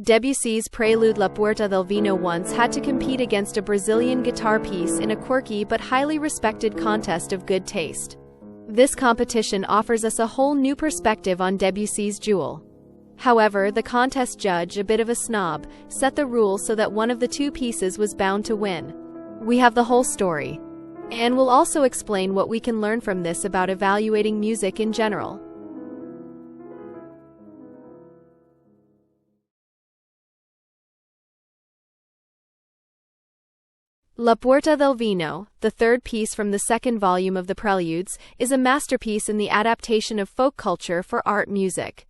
Debussy's prelude La Puerta del Vino once had to compete against a Brazilian guitar piece in a quirky but highly respected contest of good taste. This competition offers us a whole new perspective on Debussy's jewel. However, the contest judge, a bit of a snob, set the rules so that one of the two pieces was bound to win. We have the whole story. And we'll also explain what we can learn from this about evaluating music in general. La Puerta del Vino, the third piece from the second volume of the Preludes, is a masterpiece in the adaptation of folk culture for art music.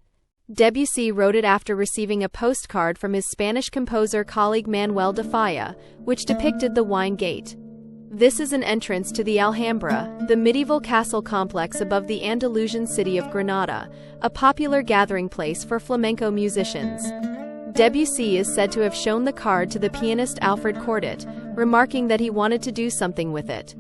Debussy wrote it after receiving a postcard from his Spanish composer colleague Manuel de Falla, which depicted the Wine Gate. This is an entrance to the Alhambra, the medieval castle complex above the Andalusian city of Granada, a popular gathering place for flamenco musicians. Debussy is said to have shown the card to the pianist Alfred Cortot, remarking that he wanted to do something with it.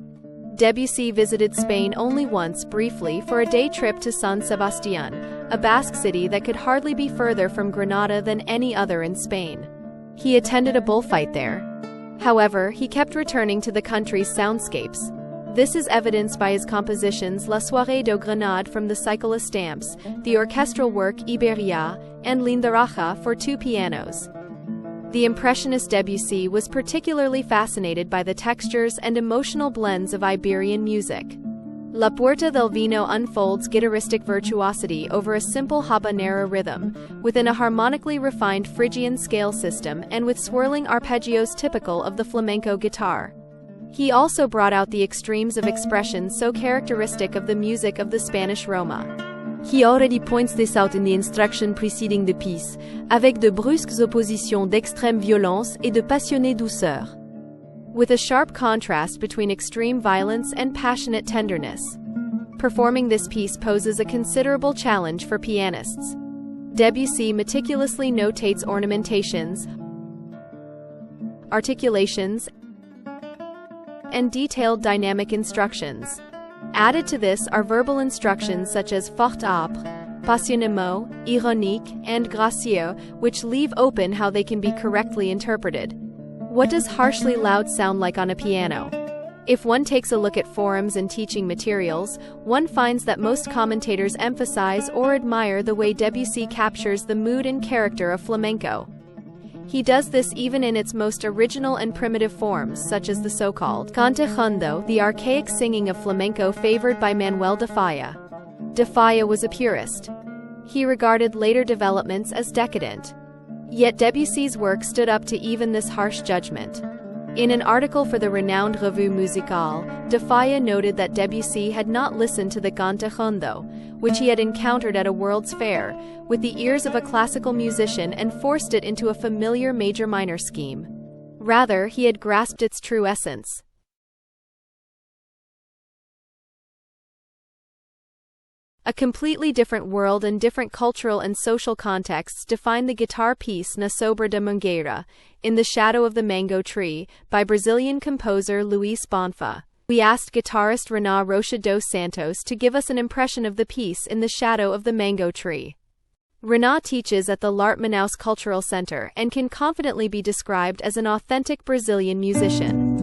Debussy visited Spain only once briefly for a day trip to San Sebastián, a Basque city that could hardly be further from Granada than any other in Spain. He attended a bullfight there. However, he kept returning to the country's soundscapes. This is evidenced by his compositions La Soirée de Grenade from the cycle Estamps, the orchestral work Iberia, and Lindaraja for two pianos. The Impressionist Debussy was particularly fascinated by the textures and emotional blends of Iberian music. La Puerta del Vino unfolds guitaristic virtuosity over a simple habanera rhythm, within a harmonically refined Phrygian scale system and with swirling arpeggios typical of the flamenco guitar. He also brought out the extremes of expression so characteristic of the music of the Spanish Roma. He already points this out in the instruction preceding the piece, avec de brusques oppositions d'extrême violence et de passionnée douceur. With a sharp contrast between extreme violence and passionate tenderness. Performing this piece poses a considerable challenge for pianists. Debussy meticulously notates ornamentations, articulations, and detailed dynamic instructions. Added to this are verbal instructions such as fort âpre, passionnément, ironique, and gracieux, which leave open how they can be correctly interpreted. What does harshly loud sound like on a piano? If one takes a look at forums and teaching materials, one finds that most commentators emphasize or admire the way Debussy captures the mood and character of flamenco. He does this even in its most original and primitive forms, such as the so-called cante jondo, the archaic singing of flamenco favored by Manuel de Falla. De Falla was a purist. He regarded later developments as decadent. Yet Debussy's work stood up to even this harsh judgment. In an article for the renowned Revue Musicale, de Falla noted that Debussy had not listened to the cante jondo, which he had encountered at a World's Fair, with the ears of a classical musician and forced it into a familiar major-minor scheme. Rather, he had grasped its true essence. A completely different world and different cultural and social contexts define the guitar piece Na Sombra da Mangueira, In the Shadow of the Mango Tree, by Brazilian composer Luis Bonfa. We asked guitarist Renan Rocha dos Santos to give us an impression of the piece In the Shadow of the Mango Tree. Renan teaches at the L'Art Manaus Cultural Center and can confidently be described as an authentic Brazilian musician.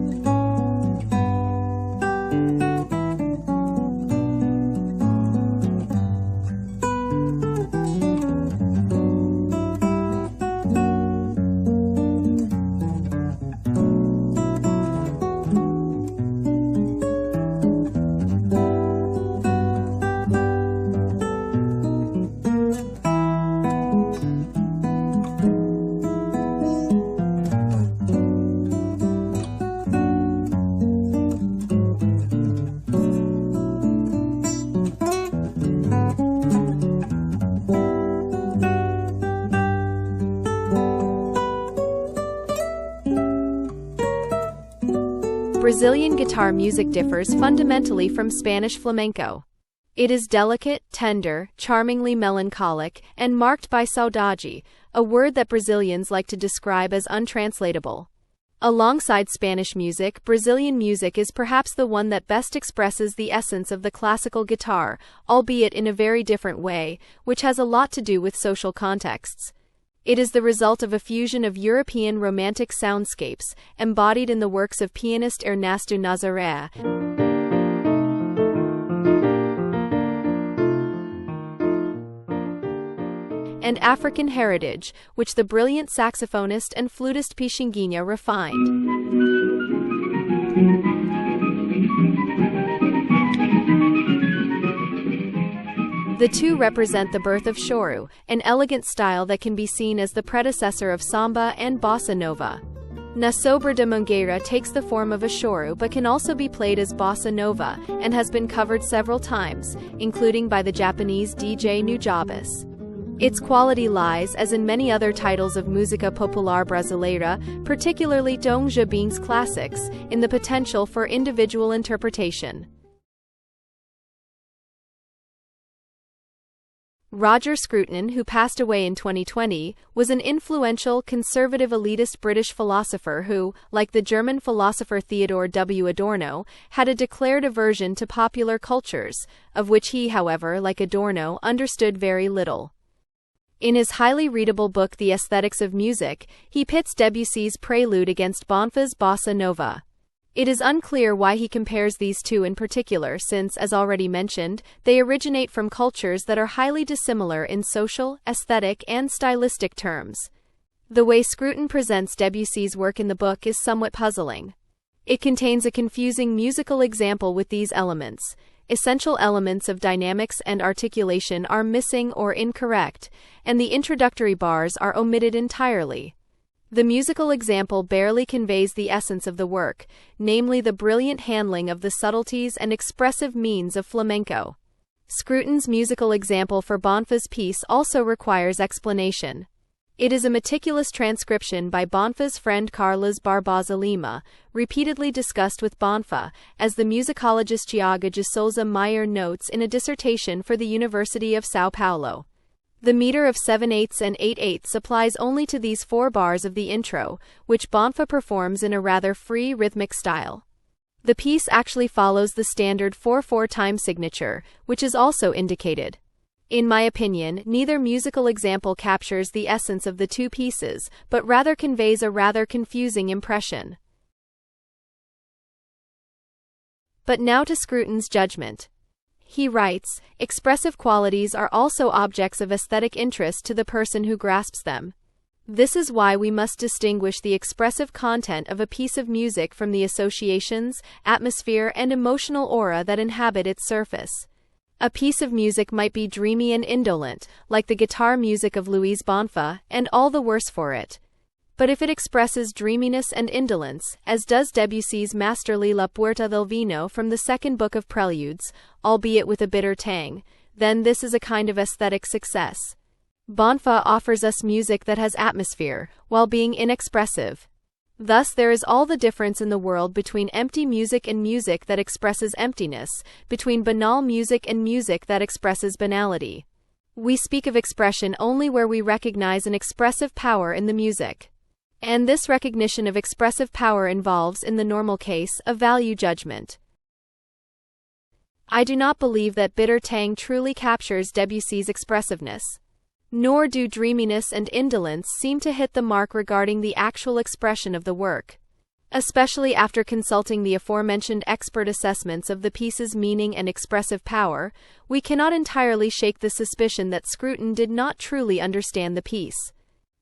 Brazilian guitar music differs fundamentally from Spanish flamenco. It is delicate, tender, charmingly melancholic, and marked by saudade, a word that Brazilians like to describe as untranslatable. Alongside Spanish music, Brazilian music is perhaps the one that best expresses the essence of the classical guitar, albeit in a very different way, which has a lot to do with social contexts. It is the result of a fusion of European Romantic soundscapes, embodied in the works of pianist Ernesto Nazaré, and African heritage, which the brilliant saxophonist and flutist Pichinguinha refined. The two represent the birth of choro, an elegant style that can be seen as the predecessor of samba and bossa nova. Na Sobra de Mangueira takes the form of a choro but can also be played as bossa nova, and has been covered several times, including by the Japanese DJ Nujabes. Its quality lies, as in many other titles of música popular brasileira, particularly Tom Jobim's classics, in the potential for individual interpretation. Roger Scruton, who passed away in 2020, was an influential, conservative elitist British philosopher who, like the German philosopher Theodor W. Adorno, had a declared aversion to popular cultures, of which he, however, like Adorno, understood very little. In his highly readable book The Aesthetics of Music, he pits Debussy's Prelude against Bonfa's Bossa Nova. It is unclear why he compares these two in particular since, as already mentioned, they originate from cultures that are highly dissimilar in social, aesthetic, and stylistic terms. The way Scruton presents Debussy's work in the book is somewhat puzzling. It contains a confusing musical example with these elements. Essential elements of dynamics and articulation are missing or incorrect, and the introductory bars are omitted entirely. The musical example barely conveys the essence of the work, namely the brilliant handling of the subtleties and expressive means of flamenco. Scruton's musical example for Bonfa's piece also requires explanation. It is a meticulous transcription by Bonfa's friend Carlos Barbosa Lima, repeatedly discussed with Bonfa, as the musicologist Tiago de Souza Meyer notes in a dissertation for the University of São Paulo. The meter of 7/8 and 8/8 applies only to these 4 bars of the intro, which Bonfa performs in a rather free rhythmic style. The piece actually follows the standard 4/4 time signature, which is also indicated. In my opinion, neither musical example captures the essence of the two pieces, but rather conveys a rather confusing impression. But now to Scruton's judgment. He writes, "Expressive qualities are also objects of aesthetic interest to the person who grasps them. This is why we must distinguish the expressive content of a piece of music from the associations, atmosphere, and emotional aura that inhabit its surface. A piece of music might be dreamy and indolent, like the guitar music of Luis Bonfa, and all the worse for it. But if it expresses dreaminess and indolence, as does Debussy's masterly La Puerta del Vino from the second book of Preludes, albeit with a bitter tang, then this is a kind of aesthetic success. Bonfa offers us music that has atmosphere, while being inexpressive. Thus there is all the difference in the world between empty music and music that expresses emptiness, between banal music and music that expresses banality. We speak of expression only where we recognize an expressive power in the music. And this recognition of expressive power involves, in the normal case, a value judgment. I do not believe that bitter tang truly captures Debussy's expressiveness. Nor do dreaminess and indolence seem to hit the mark regarding the actual expression of the work. Especially after consulting the aforementioned expert assessments of the piece's meaning and expressive power, we cannot entirely shake the suspicion that Scruton did not truly understand the piece.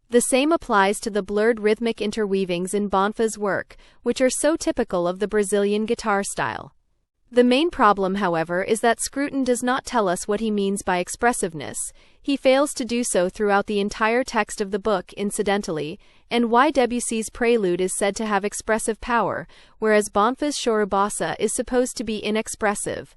The same applies to the blurred rhythmic interweavings in Bonfa's work, which are so typical of the Brazilian guitar style. The main problem, however, is that Scruton does not tell us what he means by expressiveness. He fails to do so throughout the entire text of the book, incidentally, and why Debussy's Prelude is said to have expressive power, whereas Bonfa's Choro Bossa is supposed to be inexpressive.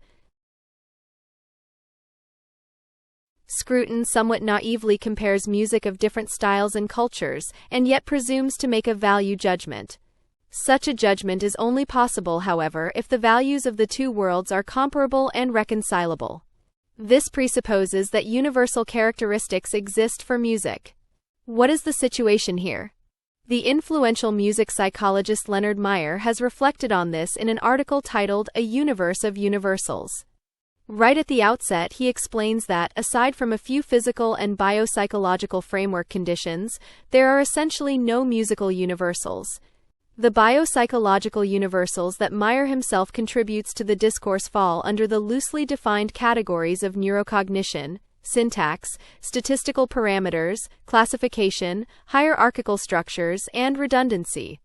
Scruton somewhat naively compares music of different styles and cultures, and yet presumes to make a value judgment. Such a judgment is only possible, however, if the values of the two worlds are comparable and reconcilable. This presupposes that universal characteristics exist for music. What is the situation here? The influential music psychologist Leonard Meyer has reflected on this in an article titled A Universe of Universals. Right at the outset, he explains that, aside from a few physical and biopsychological framework conditions, there are essentially no musical universals. The biopsychological universals that Meyer himself contributes to the discourse fall under the loosely defined categories of neurocognition, syntax, statistical parameters, classification, hierarchical structures, and redundancy.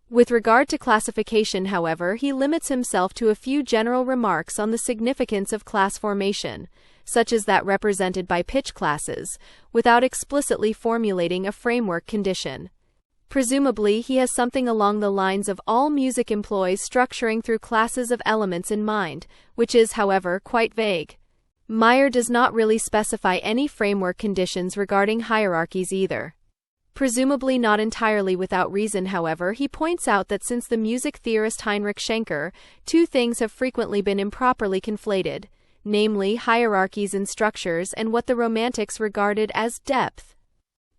With regard to classification, however, he limits himself to a few general remarks on the significance of class formation, such as that represented by pitch classes, without explicitly formulating a framework condition. Presumably, he has something along the lines of all music employs structuring through classes of elements in mind, which is, however, quite vague. Meyer does not really specify any framework conditions regarding hierarchies either. Presumably not entirely without reason, however, he points out that since the music theorist Heinrich Schenker, two things have frequently been improperly conflated, namely hierarchies in structures and what the Romantics regarded as depth.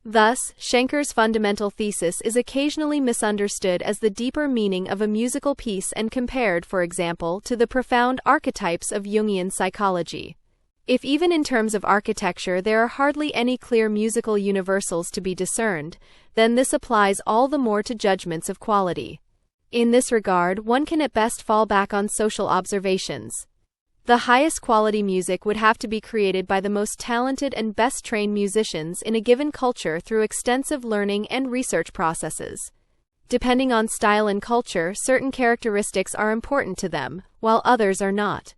Thus, Schenker's fundamental thesis is occasionally misunderstood as the deeper meaning of a musical piece and compared, for example, to the profound archetypes of Jungian psychology. If even in terms of architecture there are hardly any clear musical universals to be discerned, then this applies all the more to judgments of quality. In this regard, one can at best fall back on social observations. The highest quality music would have to be created by the most talented and best trained musicians in a given culture through extensive learning and research processes. Depending on style and culture, certain characteristics are important to them, while others are not.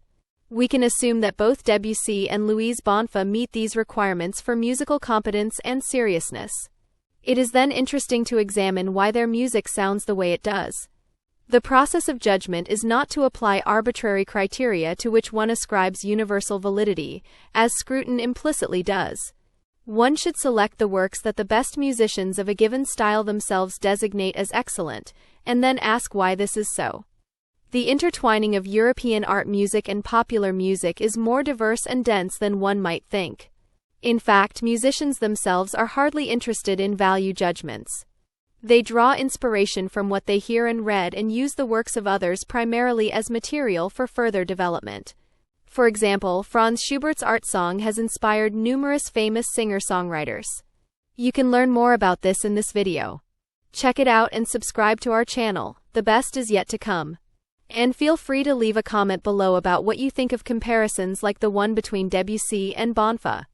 We can assume that both Debussy and Louise Bonfa meet these requirements for musical competence and seriousness. It is then interesting to examine why their music sounds the way it does. The process of judgment is not to apply arbitrary criteria to which one ascribes universal validity, as Scruton implicitly does. One should select the works that the best musicians of a given style themselves designate as excellent, and then ask why this is so. The intertwining of European art music and popular music is more diverse and dense than one might think. In fact, musicians themselves are hardly interested in value judgments. They draw inspiration from what they hear and read and use the works of others primarily as material for further development. For example, Franz Schubert's art song has inspired numerous famous singer-songwriters. You can learn more about this in this video. Check it out and subscribe to our channel. The best is yet to come. And feel free to leave a comment below about what you think of comparisons like the one between Debussy and Bonfa.